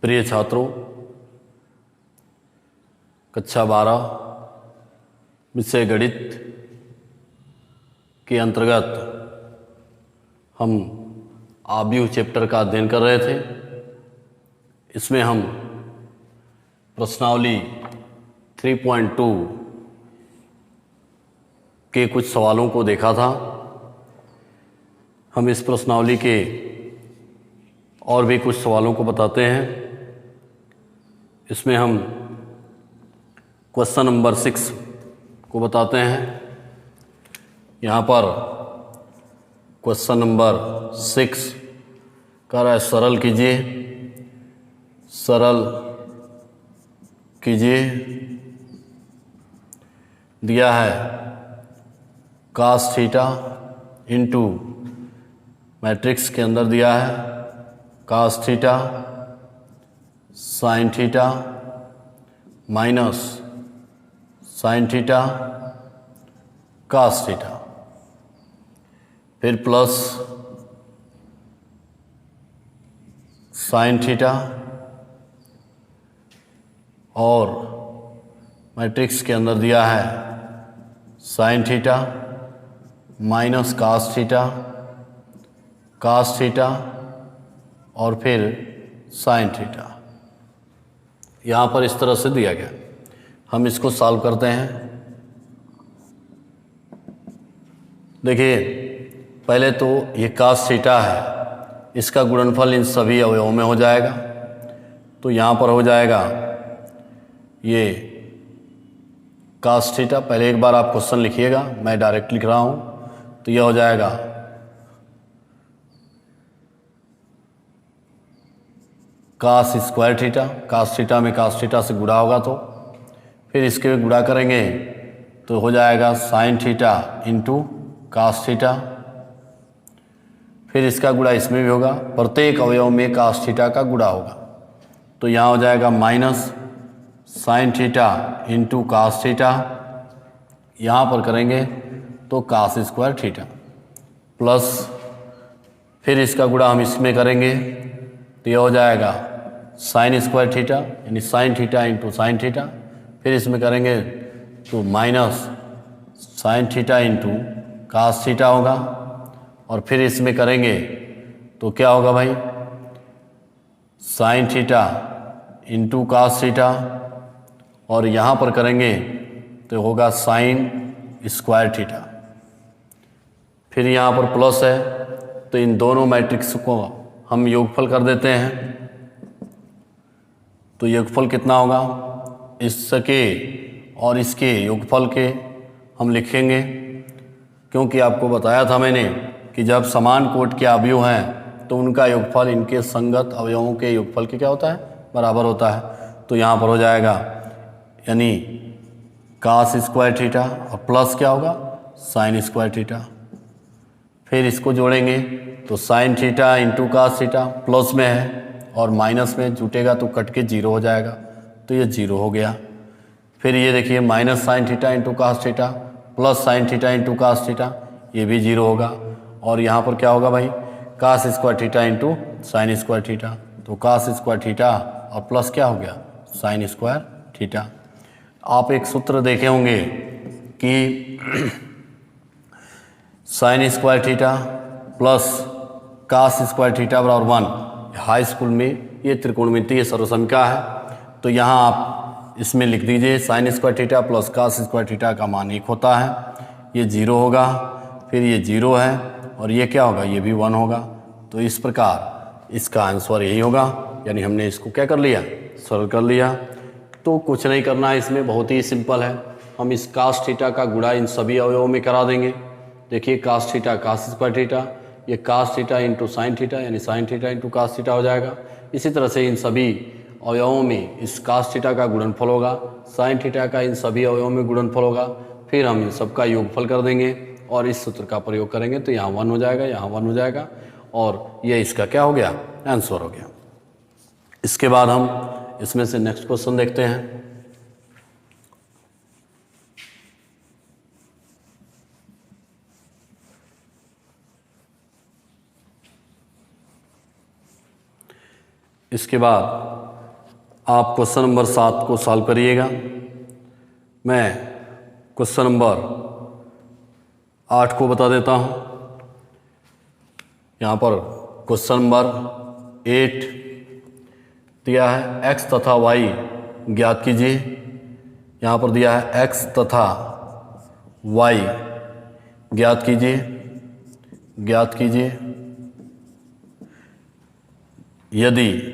प्रिय छात्रों, कक्षा 12 विषय गणित के अंतर्गत हम आव्यूह चैप्टर का अध्ययन कर रहे थे। इसमें हम प्रश्नावली 3.2 के कुछ सवालों को देखा था। हम इस प्रश्नावली के और भी कुछ सवालों को बताते हैं। इसमें हम क्वेश्चन नंबर 6 को बताते हैं। यहाँ पर क्वेश्चन नंबर 6 कह रहा है सरल कीजिए दिया है cos थीटा इंटू मैट्रिक्स के अंदर दिया है cos theta sin theta minus sin theta cos theta, फिर प्लस sin थीटा और मैट्रिक्स के अंदर दिया है sin theta minus cos theta और फिर sin थीटा। यहाँ पर इस तरह से दिया गया। हम इसको सॉल्व करते हैं। देखिए, पहले तो ये cos थीटा है, इसका गुणनफल इन सभी अवयवों में हो जाएगा। तो यहाँ पर हो जाएगा ये cos थीटा। पहले एक बार आप क्वेश्चन लिखिएगा, मैं डायरेक्ट लिख रहा हूँ। तो यह हो जाएगा cos square theta, cos theta में cos थीटा से गुणा होगा तो फिर इसके गुणा करेंगे तो हो जाएगा sin theta into cos theta. फिर इसका गुणा इसमें भी होगा, प्रत्येक अवयव में cos थीटा का गुणा होगा। तो यहाँ हो जाएगा minus sin theta into cos theta. यहाँ पर करेंगे तो cos स्क्वायर थीटा प्लस फिर इसका गुणा हम इसमें करेंगे तो यह हो जाएगा sin स्क्वायर थीटा यानी sin theta into sin theta. फिर इसमें करेंगे तो minus sin theta into cos theta होगा और फिर इसमें करेंगे तो क्या होगा भाई, sin theta into cos theta और यहाँ पर करेंगे तो होगा sin स्क्वायर थीटा। फिर यहाँ पर प्लस है तो इन दोनों मैट्रिक्स को हम योगफल कर देते हैं। तो योगफल कितना होगा, इसके और इसके योगफल के हम लिखेंगे, क्योंकि आपको बताया था मैंने कि जब समान कोटि के अवयव हैं तो उनका योगफल इनके संगत अवयवों के योगफल के क्या होता है, बराबर होता है। तो यहाँ पर हो जाएगा यानी cos स्क्वायर थीटा और प्लस क्या होगा sin स्क्वायर थीटा। फिर इसको जोड़ेंगे तो sin theta into cos theta plus में है और माइनस में जुटेगा तो कट के जीरो हो जाएगा। तो ये जीरो हो गया। फिर ये देखिए minus sin theta into cos theta plus sin theta into cos theta, ये भी जीरो होगा। और यहाँ पर क्या होगा भाई, cos square theta into sin square theta. तो cos स्क्वायर थीटा और प्लस क्या हो गया sin स्क्वायर थीटा। आप एक सूत्र देखे होंगे कि sin square theta plus cos square theta बराबर 1। हाई स्कूल में ये त्रिकोणमितीय सर्वसमीका है। तो यहाँ आप इसमें लिख दीजिए sin square theta plus cos square theta का मान 1 होता है। ये 0 होगा, फिर ये 0 है और ये क्या होगा, ये भी 1 होगा। तो इस प्रकार इसका आंसर यही होगा, यानी हमने इसको क्या कर लिया, सरल कर लिया। तो कुछ नहीं करना है, इसमें बहुत ही सिंपल है। हम इस cos थीटा का गुणा इन सभी अवयवों में करा देंगे। देखिए cos theta cos square theta, ये cos theta into sin theta यानी sin theta into cos theta हो जाएगा। इसी तरह से इन सभी अवयवों में इस cos थीटा का गुणनफल होगा, sin थीटा का इन सभी अवयवों में गुणनफल होगा। फिर हम इन सब का योगफल कर देंगे और इस सूत्र का प्रयोग करेंगे तो यहाँ 1 हो जाएगा, यहाँ 1 हो जाएगा और ये इसका क्या हो गया, आंसर हो गया। इसके बाद हम इसमें से नेक्स्ट क्वेश्चन देखते हैं। इसके बाद आप क्वेश्चन नंबर 7 को सॉल्व करिएगा। मैं क्वेश्चन नंबर 8 को बता देता हूँ। यहाँ पर क्वेश्चन नंबर 8 दिया है x तथा y ज्ञात कीजिए। यहाँ पर दिया है x तथा y ज्ञात कीजिए, ज्ञात कीजिए। यदि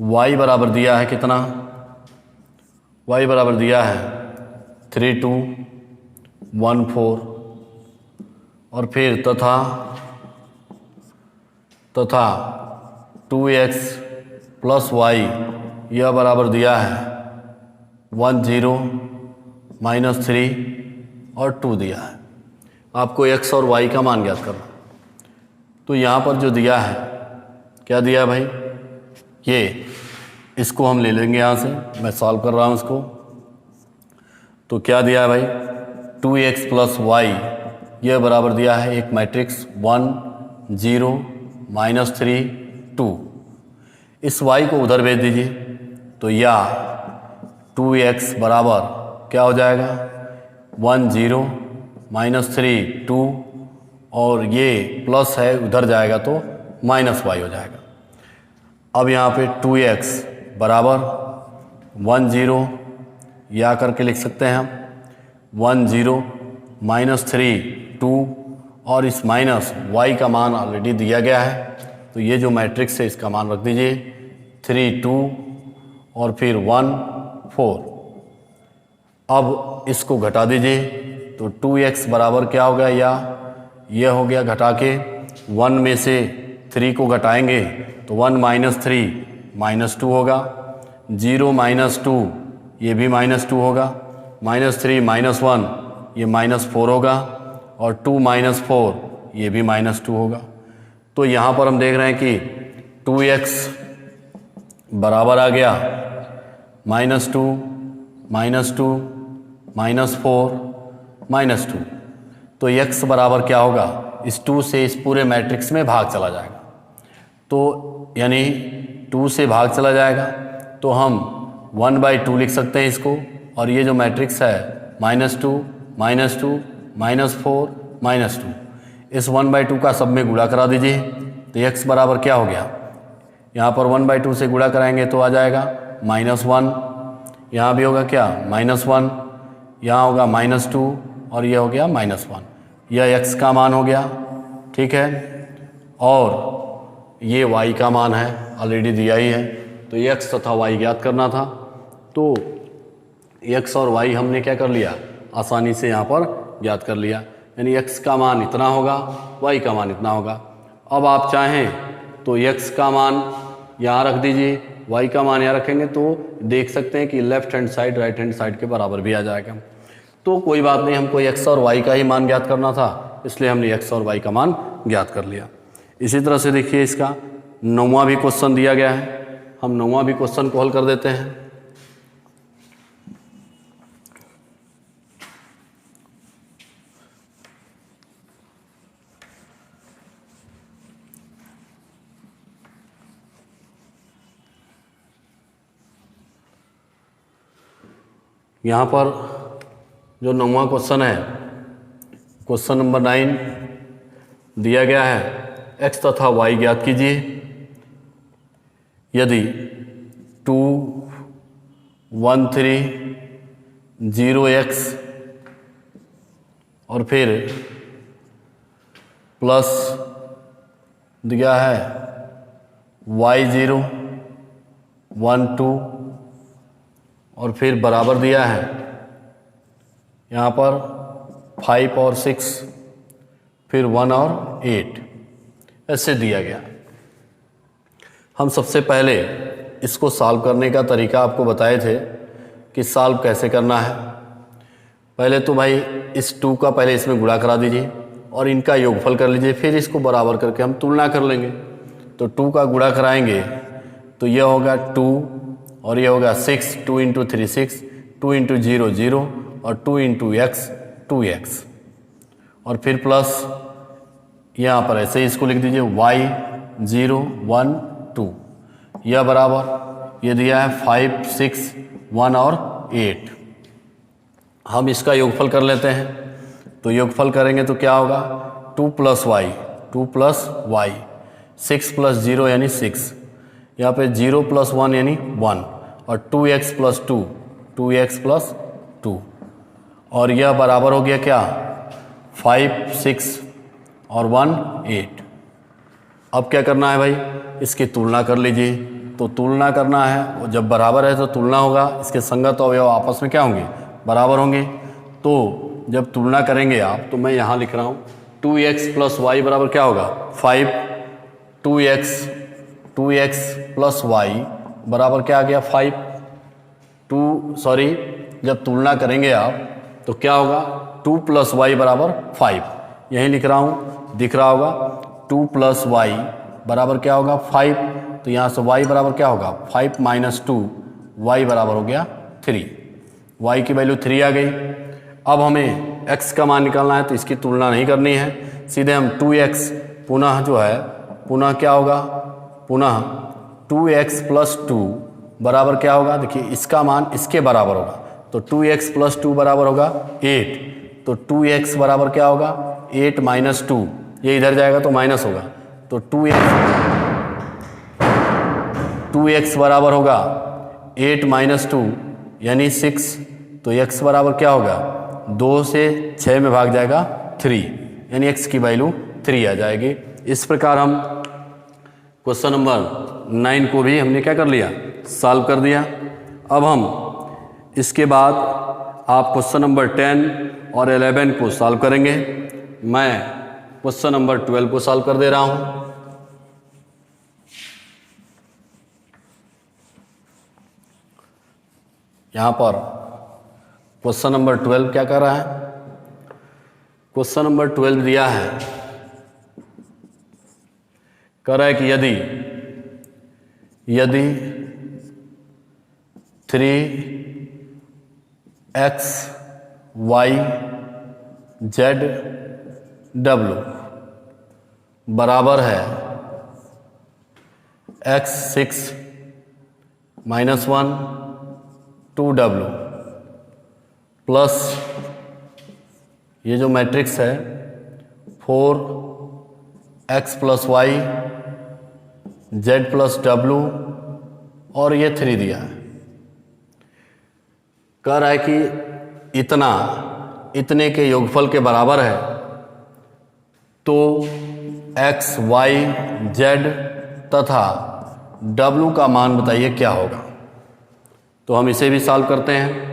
y बराबर दिया है कितना, y बराबर दिया है 3 2 1 4 और फिर तथा 2x प्लस y यह बराबर दिया है 1 0 -3 और 2 दिया है। आपको x और y का मान ज्ञात करना। तो यहाँ पर जो दिया है, क्या दिया है भाई, ये इसको हम ले लेंगे यहाँ से, मैं सॉल्व कर रहा हूँ इसको। तो क्या दिया है भाई, 2x प्लस y यह बराबर दिया है एक मैट्रिक्स 1 0 -3 2। इस y को उधर भेज दीजिए तो या 2x बराबर क्या हो जाएगा 1 0 -3 2 और ये प्लस है उधर जाएगा तो माइनस y हो जाएगा। अब यहाँ पे 2x बराबर 1 0 या करके लिख सकते हैं हम 1 0 -3 2 और इस माइनस y का मान ऑलरेडी दिया गया है तो ये जो मैट्रिक्स है इसका मान रख दीजिए 3 2 और फिर 1 4। अब इसको घटा दीजिए तो 2x बराबर क्या हो गया, या यह हो गया घटा के 1 में से 3 को घटाएंगे तो 1 -3 -2 होगा, 0 -2 ये भी -2 होगा, -3 -1 ये -4 होगा और 2 -4 ये भी -2 होगा। तो यहाँ पर हम देख रहे हैं कि 2x बराबर आ गया -2 -2 -4 -2। तो x बराबर क्या होगा, इस 2 से इस पूरे मैट्रिक्स में भाग चला जाएगा। तो यानी 2 से भाग चला जाएगा तो हम 1/2 लिख सकते हैं इसको, और ये जो मैट्रिक्स है -2 -2 -4 -2, इस 1/2 का सब में गुणा करा दीजिए तो x बराबर क्या हो गया, यहाँ पर 1/2 से गुणा कराएंगे तो आ जाएगा -1, यहाँ भी होगा क्या -1, यहाँ होगा -2 और ये हो गया -1। यह x का मान हो गया, ठीक है, और ये y का मान है, ऑलरेडी दिया ही है। तो x तथा y ज्ञात करना था तो x और y हमने क्या कर लिया, आसानी से यहाँ पर ज्ञात कर लिया। यानी x का मान इतना होगा, y का मान इतना होगा। अब आप चाहें तो x का मान यहाँ रख दीजिए, y का मान यहाँ रखेंगे तो देख सकते हैं कि left hand side right hand side के बराबर भी आ जाएगा। तो कोई बात नहीं, हमको x और y का ही मान ज्ञात करना था, इसलिए हमने x और y का मान ज्ञात कर लिया। इसी तरह से देखिए इसका 9वां भी क्वेश्चन दिया गया है, हम 9वां भी क्वेश्चन को हल कर देते हैं। यहाँ पर जो 9वां क्वेश्चन है, क्वेश्चन नंबर 9 दिया गया है x तथा y ज्ञात कीजिए। यदि 2 1 3 0x और फिर प्लस दिया है y 0 1 2 और फिर बराबर दिया है यहाँ पर 5 और 6 फिर 1 और 8 ऐसे दिया गया। हम सबसे पहले इसको सॉल्व करने का तरीका आपको बताए थे कि सॉल्व कैसे करना है। पहले तो भाई इस 2 का पहले इसमें गुणा करा दीजिए और इनका योगफल कर लीजिए, फिर इसको बराबर करके हम तुलना कर लेंगे। तो 2 का गुणा कराएंगे तो यह होगा 2 और ये होगा 6, 2 × 3 6, 2 × 0 0 और 2 × x 2x और फिर प्लस यहाँ पर ऐसे ही इसको लिख दीजिए y 0 1 2। यह बराबर ये दिया है 5, 6, 1 और 8। हम इसका योगफल कर लेते हैं। तो योगफल करेंगे तो क्या होगा 2 + y, 2 + y, 6 + 0 यानी 6, यहाँ पे 0 + 1 यानी 1 और 2x + 2, 2x + 2 और यह बराबर हो गया क्या 5, 6 और 1, 8। अब क्या करना है भाई, इसकी तुलना कर लीजिए। तो तुलना करना है, और जब बराबर है तो तुलना होगा, इसके संगत अवयव आपस में क्या होंगे बराबर होंगे। तो जब तुलना करेंगे आप, तो मैं यहाँ लिख रहा हूँ 2x + y बराबर क्या होगा 5, 2x + y बराबर क्या आ गया 5, जब तुलना करेंगे आप तो क्या होगा 2 + y बराबर 5, यहीं लिख रहा हूँ, दिख रहा होगा 2 + y बराबर क्या होगा 5। तो यहाँ से y बराबर क्या होगा 5 - 2, y बराबर हो गया 3, y की वैल्यू 3 आ गई। अब हमें x का मान निकालना है, तो इसकी तुलना नहीं करनी है, सीधे हम 2x पुनः जो है पुनः क्या होगा पुनः 2x + 2 बराबर क्या होगा, देखिए इसका मान इसके बराबर होगा, तो 2x + 2 बराबर होगा 8। तो 2x बराबर क्या होगा 8 - 2, ये इधर जाएगा तो माइनस होगा, तो 2x बराबर होगा 8 - 2 यानी 6। तो x बराबर क्या होगा 2 से 6 में भाग जाएगा 3, यानी x की वैल्यू 3 आ जाएगी। इस प्रकार हम क्वेश्चन नंबर 9 को भी हमने क्या कर लिया सॉल्व कर दिया। अब हम इसके बाद आप क्वेश्चन नंबर 10 और 11 को सॉल्व करेंगे। मैं क्वेश्चन नंबर 12 को सॉल्व कर दे रहा हूं। यहां पर क्वेश्चन नंबर 12 क्या कर रहा है, क्वेश्चन नंबर 12 दिया है, कह रहा है कि यदि 3x y z w बराबर है x 6 - 1 2w प्लस ये जो मैट्रिक्स है 4x + y z + w और ये 3 दिया है। कह रहा है कि इतने के योगफल के बराबर है, तो x, y, z तथा w का मान बताइए क्या होगा। तो हम इसे भी सॉल्व करते हैं।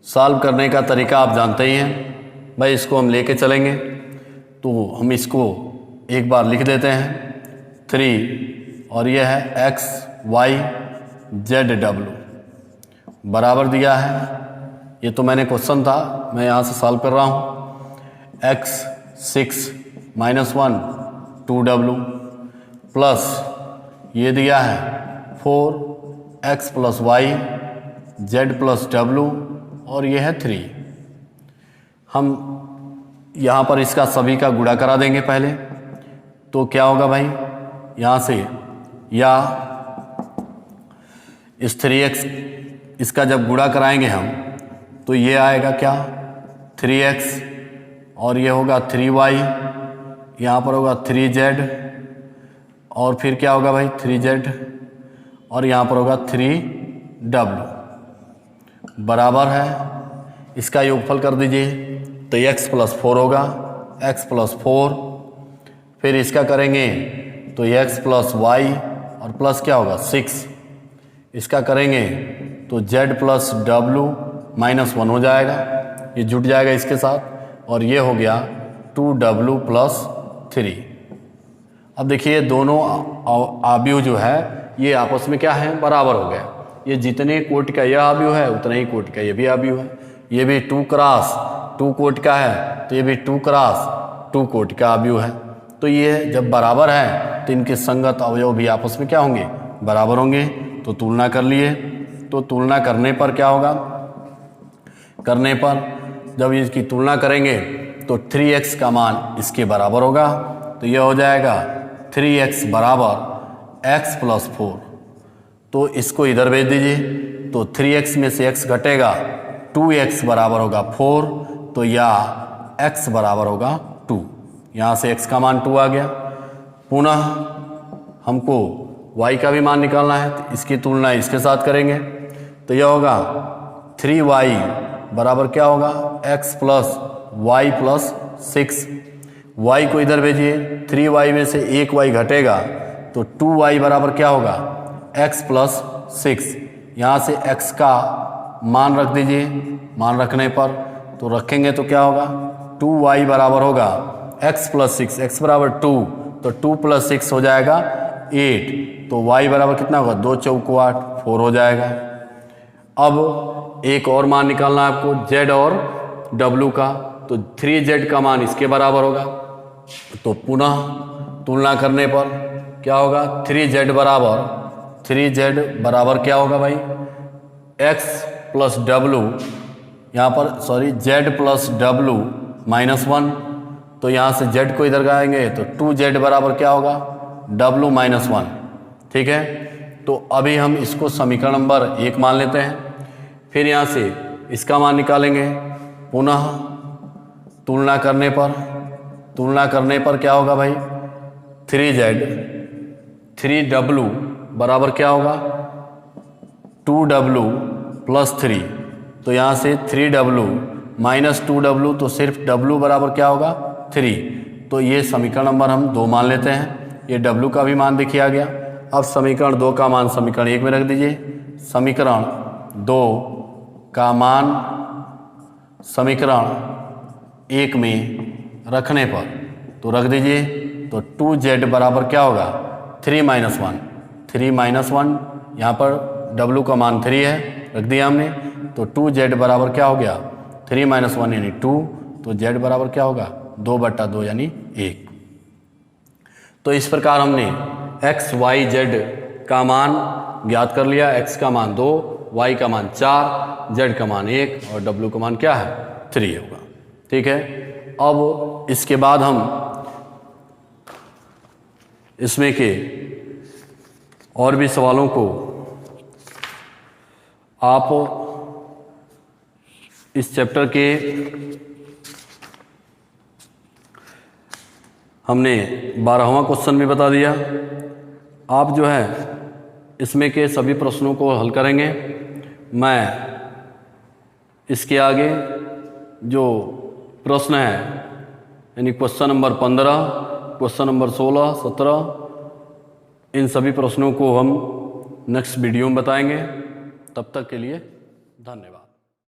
सॉल्व करने का तरीका आप जानते ही हैं भाई, इसको हम लेके चलेंगे, तो हम इसको एक बार लिख देते हैं 3 और यह है x, y, z, w बराबर दिया है। ये तो मैंने क्वेश्चन था, मैं यहाँ से सॉल्व कर रहा हूँ। x 6 - 1 2w प्लस ये दिया है 4x + y z + w और ये है 3। हम यहाँ पर इसका सभी का गुणा करा देंगे पहले, तो क्या होगा भाई यहाँ से, या इस 3x इसका जब गुणा कराएंगे हम तो ये आएगा क्या 3x और ये होगा 3y, यहाँ पर होगा 3z और फिर क्या होगा भाई 3z और यहाँ पर होगा 3w बराबर है, इसका योगफल कर दीजिए तो x + 4 होगा, x + 4 फिर इसका करेंगे तो x + y और प्लस क्या होगा 6, इसका करेंगे तो z + w - 1 हो जाएगा, ये जुट जाएगा इसके साथ और ये हो गया 2w + 3। अब देखिए दोनों आव्यूह जो है ये आपस में क्या है बराबर हो गया, ये जितने कोटि का यह आव्यूह है उतना ही कोटि का ये भी आव्यूह है, ये भी 2 × 2 कोटि का है तो ये भी 2 × 2 कोटि का आव्यूह है। तो ये जब बराबर है तो इनके संगत अवयव भी आपस में क्या होंगे बराबर होंगे। तो तुलना कर लिए, तो तुलना करने पर क्या होगा, करने पर जब इसकी तुलना करेंगे तो 3x का मान इसके बराबर होगा, तो यह हो जाएगा 3x बराबर x प्लस 4, तो इसको इधर भेज दीजिए। तो 3x में से x घटेगा, 2x बराबर होगा 4, तो या x बराबर होगा 2। यहाँ से x का मान 2 आ गया। पुनः हमको y का भी मान निकालना है, तो इसकी तुलना इसके साथ करेंगे। तो यह होगा 3y बराबर क्या होगा, x plus y plus 6। y को इधर भेजिए, 3y में से 1y घटेगा, तो 2y बराबर क्या होगा, x प्लस 6। यहाँ से x का मान रख दीजिए। मान रखने पर तो रखेंगे तो क्या होगा, 2y बराबर होगा x प्लस 6, x बराबर 2, तो 2 प्लस 6 हो जाएगा 8, तो y बराबर कितना होगा, 2 चौको 8, 4 हो जाएगा। अब एक और मान निकालना है आपको z और w का, तो 3z का मान इसके बराबर होगा। तो पुनः तुलना करने पर क्या होगा, 3z बराबर क्या होगा भाई, x प्लस w, यहाँ पर sorry z plus w minus 1, तो यहाँ से z को इधर गाएंगे तो 2z बराबर क्या होगा, w माइनस 1। ठीक है, तो अभी हम इसको समीकरण नंबर 1 मान लेते हैं। फिर यहाँ से इसका मान निकालेंगे। पुनः तुलना करने पर क्या होगा भाई, 3w बराबर क्या होगा, 2w प्लस 3, तो यहाँ से 3w माइनस 2w, तो सिर्फ w बराबर क्या होगा, 3। तो ये समीकरण नंबर हम 2 मान लेते हैं। ये w का भी मान देखिए आ गया। अब समीकरण 2 का मान समीकरण 1 में रख दीजिए। समीकरण 2 का मान समीकरण 1 में रखने पर तो रख दीजिए, तो 2z बराबर क्या होगा, 3 माइनस 1, यहाँ पर w का मान 3 है, रख दिया हमने, तो 2z बराबर क्या हो गया, 3 माइनस 1 यानी 2, तो z बराबर क्या होगा, 2/2 यानी 1। तो इस प्रकार हमने x, y, z का मान ज्ञात कर लिया। x का मान 2, y का मान 4, z का मान 1 और w का मान क्या है, 3 होगा। ठीक है, अब इसके बाद हम इसमें के और भी सवालों को आप इस चैप्टर के हमने 12वां क्वेश्चन भी बता दिया। आप जो है इसमें के सभी प्रश्नों को हल करेंगे। मैं इसके आगे जो प्रश्न है यानी क्वेश्चन नंबर 15, क्वेश्चन नंबर 16, 17, इन सभी प्रश्नों को हम नेक्स्ट वीडियो में बताएंगे। तब तक के लिए धन्यवाद।